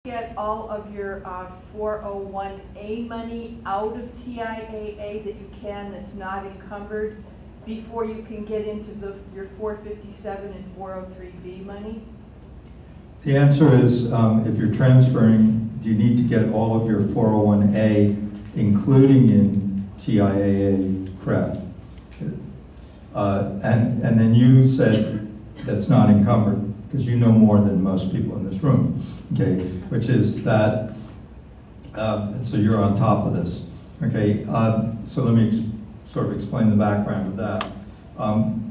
Get all of your 401A money out of TIAA that you can, that's not encumbered, before you can get into your 457 and 403B money? The answer is, if you're transferring, do you need to get all of your 401A, including in TIAA CREF? And then you said that's not encumbered, because you know more than most people in this room, okay? Which is that, and so you're on top of this, okay? So let me sort of explain the background of that.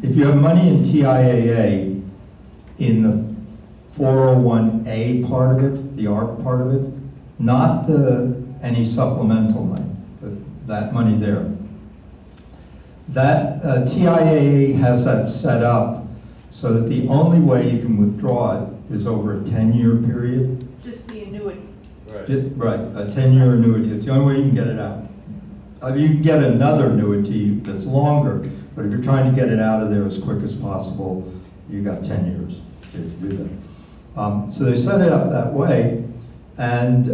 If you have money in TIAA, in the 401A part of it, the ARP part of it, not any supplemental money, but that money there. That TIAA has that set up so that the only way you can withdraw it is over a 10-year period. Just the annuity. Right, a 10-year annuity. It's the only way you can get it out. You can get another annuity that's longer, but if you're trying to get it out of there as quick as possible, you got 10 years to do that. So they set it up that way, and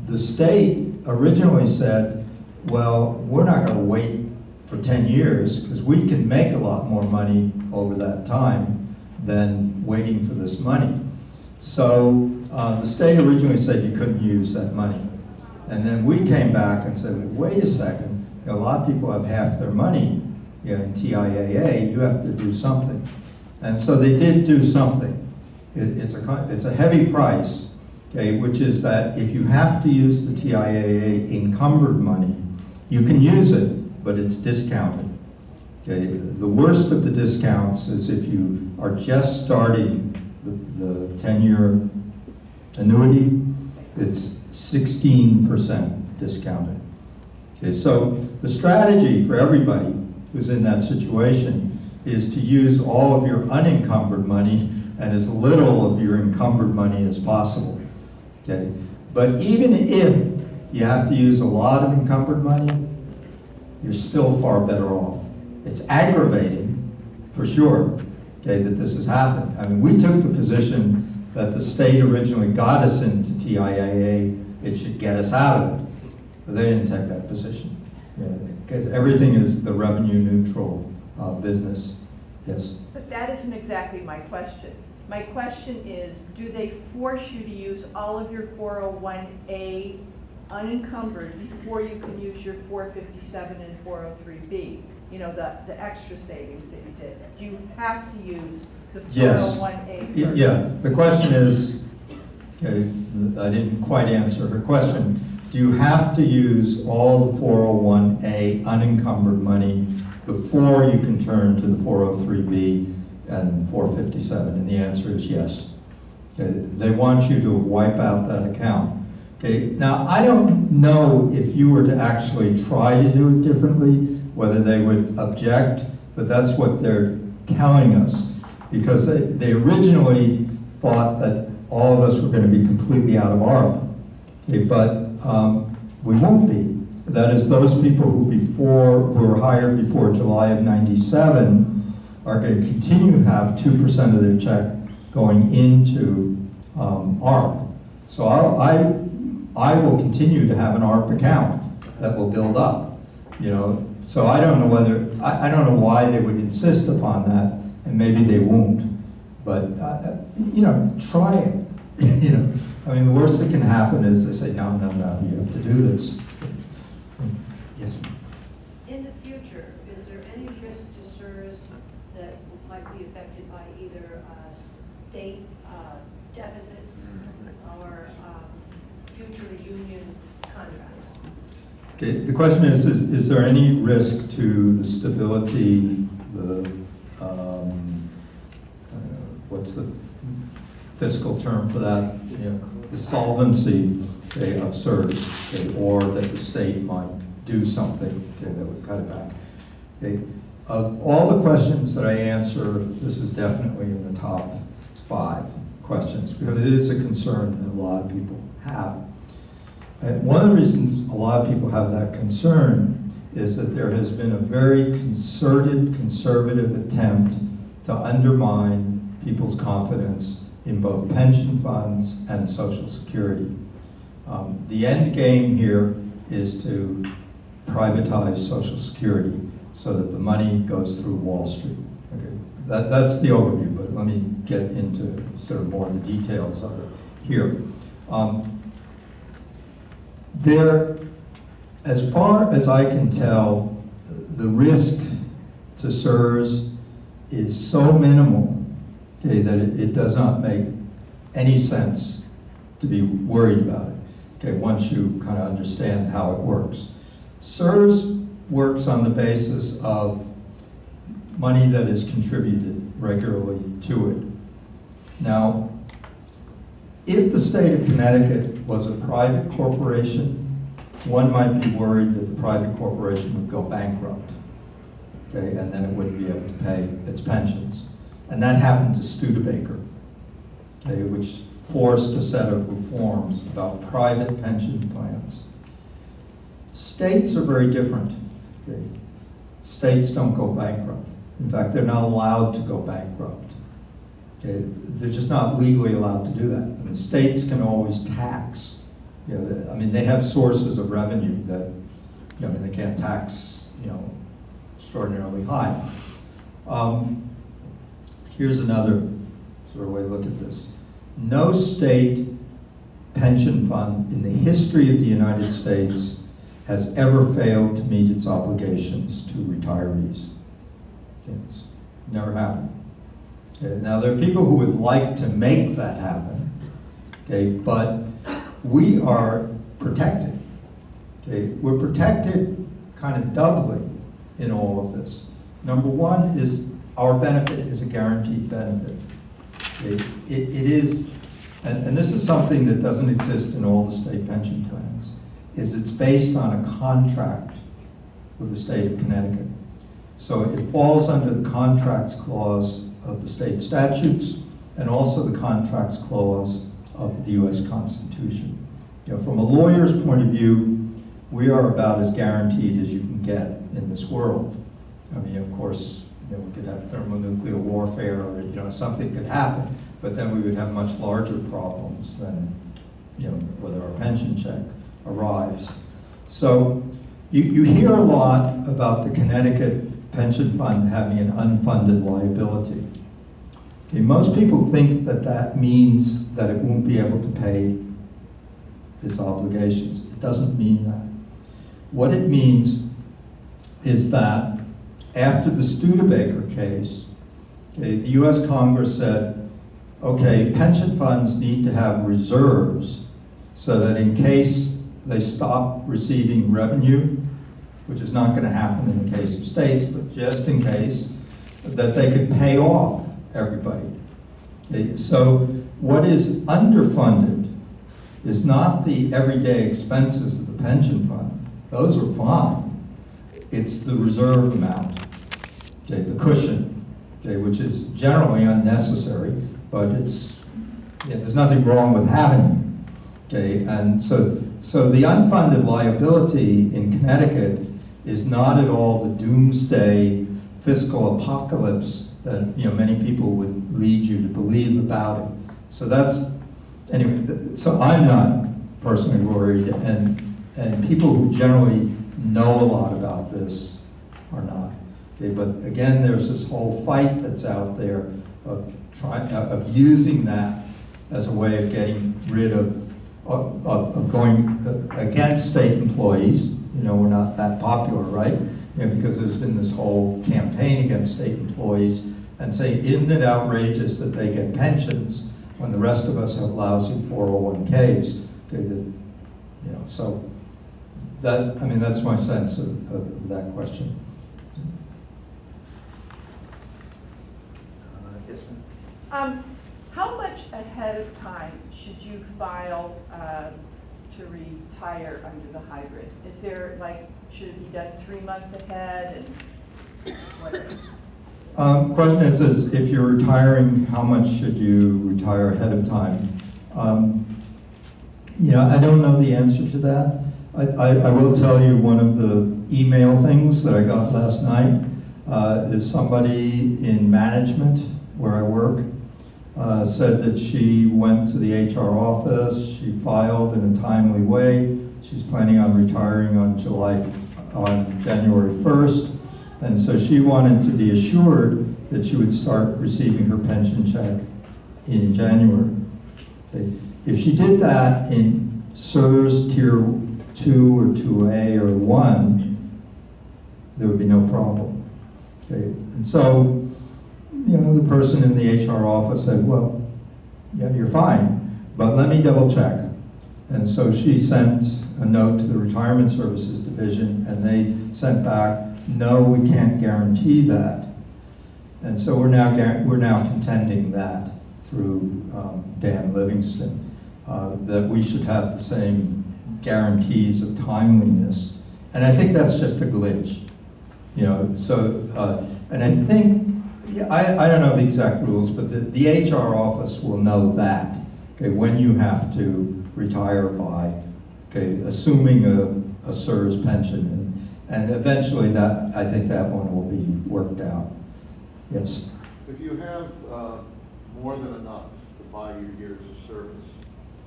the state originally said, well, we're not going to wait for 10 years because we can make a lot more money over that time than waiting for this money. So the state originally said you couldn't use that money. And then we came back and said, well, wait a second, a lot of people have half their money in TIAA, you have to do something. And so they did do something. It's a heavy price, okay, which is that if you have to use the TIAA encumbered money, you can use it, but it's discounted. Okay, the worst of the discounts is if you are just starting the 10-year annuity, it's 16% discounted. Okay, so the strategy for everybody who's in that situation is to use all of your unencumbered money and as little of your encumbered money as possible. Okay, but even if you have to use a lot of encumbered money, you're still far better off. It's aggravating, for sure, okay, that this has happened. I mean, we took the position that the state originally got us into TIAA, it should get us out of it. But they didn't take that position. Because everything is the revenue neutral business. Yes? But that isn't exactly my question. My question is, do they force you to use all of your 401A unencumbered before you can use your 457 and 403B? You know, the extra savings that you did. Do you have to use the 401A first? Yeah, the question is, okay, I didn't quite answer her question. Do you have to use all the 401A unencumbered money before you can turn to the 403B and 457? And the answer is yes. Okay, they want you to wipe out that account. Okay, now I don't know if you were to actually try to do it differently, whether they would object, but that's what they're telling us. Because they originally thought that all of us were going to be completely out of ARP. Okay, but we won't be. That is, those people who were hired before July of '97 are going to continue to have 2% of their check going into ARP. So I will continue to have an ARP account that will build up. You know, so I don't know whether I don't know why they would insist upon that, and maybe they won't. But you know, try it. You know, I mean, the worst that can happen is they say, no, you have to do this. Yes, ma'am. In the future, is there any risk to CSRS that might be affected by either state deficits or future union contracts? Okay, the question is there any risk to the stability, what's the fiscal term for that? You know, the solvency, okay, of CSRS, okay, or that the state might do something, okay, that would cut it back. Okay. Of all the questions that I answer, this is definitely in the top 5 questions because it is a concern that a lot of people have. And one of the reasons a lot of people have that concern is that there has been a very concerted, conservative attempt to undermine people's confidence in both pension funds and Social Security. The end game here is to privatize Social Security so that the money goes through Wall Street. Okay, that's the overview, but let me get into sort of more of the details of it here. As far as I can tell, the risk to CSRS is so minimal, okay, that it does not make any sense to be worried about it, okay, once you kind of understand how it works. CSRS works on the basis of money that is contributed regularly to it. Now, if the state of Connecticut was a private corporation, one might be worried that the private corporation would go bankrupt, okay, and then it wouldn't be able to pay its pensions. And that happened to Studebaker, okay, which forced a set of reforms about private pension plans. States are very different, okay. States don't go bankrupt. In fact, they're not allowed to go bankrupt. Okay, they're just not legally allowed to do that. I mean, states can always tax. You know, I mean, they have sources of revenue that, you know, I mean, they can't tax, you know, extraordinarily high. Here's another sort of way to look at this. No state pension fund in the history of the United States has ever failed to meet its obligations to retirees. It's never happened. Okay, now, there are people who would like to make that happen, okay, but we are protected. Okay? We're protected kind of doubly in all of this. Number one is our benefit is a guaranteed benefit. Okay? It is, and this is something that doesn't exist in all the state pension plans, is it's based on a contract with the state of Connecticut. So it falls under the contracts clause of the state statutes and also the contracts clause of the U.S. Constitution. You know, from a lawyer's point of view, we are about as guaranteed as you can get in this world. I mean, of course, you know, we could have thermonuclear warfare, or, you know, something could happen, but then we would have much larger problems than, you know, whether our pension check arrives. So you hear a lot about the Connecticut pension fund having an unfunded liability. Okay, most people think that that means that it won't be able to pay its obligations. It doesn't mean that. What it means is that after the Studebaker case, okay, the US Congress said, okay, pension funds need to have reserves so that in case they stop receiving revenue, which is not going to happen in the case of states, but just in case, that they could pay off everybody. Okay, so what is underfunded is not the everyday expenses of the pension fund. Those are fine. It's the reserve amount, okay, the cushion, okay, which is generally unnecessary, but it's, yeah, there's nothing wrong with having it. Okay, and so the unfunded liability in Connecticut is not at all the doomsday fiscal apocalypse that, you know, many people would lead you to believe about it. So that's, anyway, so I'm not personally worried, and people who generally know a lot about this are not. Okay, but again, there's this whole fight that's out there of using that as a way of getting rid of going against state employees. You know, we're not that popular, right? You know, because there's been this whole campaign against state employees and saying, isn't it outrageous that they get pensions when the rest of us have lousy 401ks? Okay, that, you know, so that, I mean, that's my sense of that question. Yes, ma'am. How much ahead of time should you file to retire under the hybrid? Is there, like, should it be done 3 months ahead and whatever? The question is if you're retiring, how much should you retire ahead of time? You know, I don't know the answer to that. I will tell you one of the email things that I got last night is somebody in management where I work said that she went to the HR office, she filed in a timely way, she's planning on retiring on January 1st, and so she wanted to be assured that she would start receiving her pension check in January. Okay. If she did that in CSRS Tier 2 or 2A or 1, there would be no problem. Okay. And so, you know, the person in the HR office said, well, yeah, you're fine, but let me double check. And so she sent a note to the Retirement Services Division, and they sent back, no, we can't guarantee that. And so we're now contending that through Dan Livingston, that we should have the same guarantees of timeliness. And I think that's just a glitch. You know, so, and I think, I don't know the exact rules, but the HR office will know that, okay, when you have to retire by, okay, assuming a CSRS pension, and eventually that, I think that one will be worked out. Yes? If you have more than enough to buy your years of service,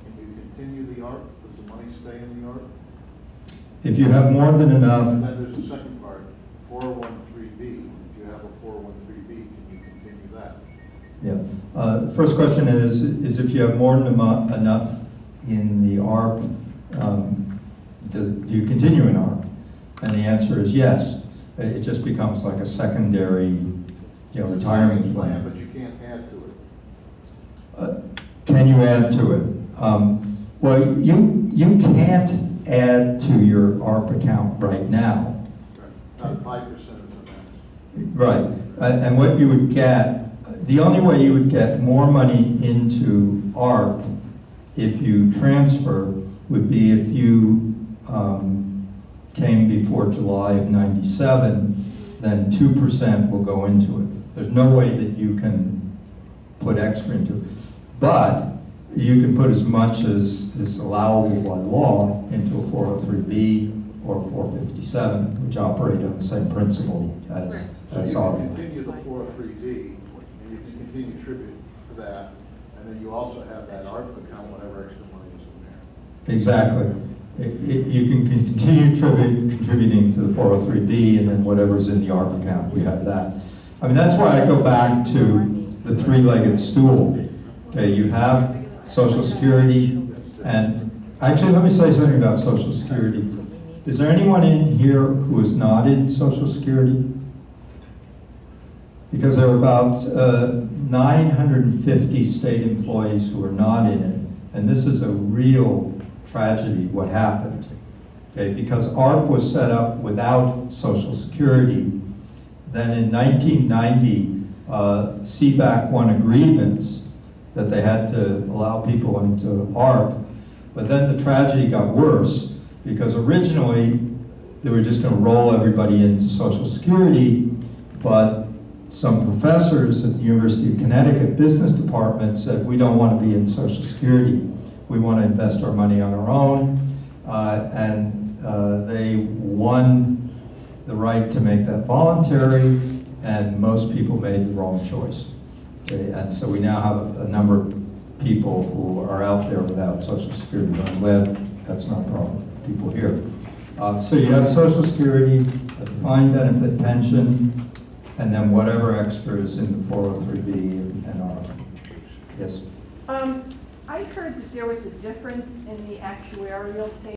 can you continue the ARP? Does the money stay in the ARP? If you have more than enough. And then there's the second part, 401(3)(b). If you have a 401(3)(b), can you continue that? Yeah. The first question is if you have more than enough in the ARP, do you continue in ARP? And the answer is yes. It just becomes like a secondary, retirement plan. But you can't add to it. Can you add to it? Well, you can't add to your ARP account right now. Not 5% of the max. Right. And what you would get, the only way you would get more money into ARP if you transfer would be if you came before July of '97, then 2% will go into it. There's no way that you can put extra into it. But you can put as much as is allowable by law into a 403(b) or 457, which operate on the same principle as So ARP. you can continue the 403(b), and you can continue tribute for that, and then you also have that ARP account, whatever extra money is in there. Exactly. You can continue contributing to the 403(b), and then whatever's in the ARP account, we have that. I mean, that's why I go back to the three-legged stool. Okay, you have Social Security, and actually, let me say something about Social Security. Is there anyone in here who is not in Social Security? Because there are about 950 state employees who are not in it, and this is a real tragedy, what happened. Okay, because ARP was set up without Social Security. Then in 1990, CBAC won a grievance that they had to allow people into ARP, but then the tragedy got worse because originally they were just going to roll everybody into Social Security, but some professors at the University of Connecticut Business Department said, we don't want to be in Social Security. We want to invest our money on our own, and they won the right to make that voluntary, and most people made the wrong choice. Okay? And so we now have a number of people who are out there without Social Security, but I'm glad that's not a problem for people here. So you have Social Security, a defined benefit pension, and then whatever extra is in the 403(b) and ARP. Yes? I heard that there was a difference in the actuarial table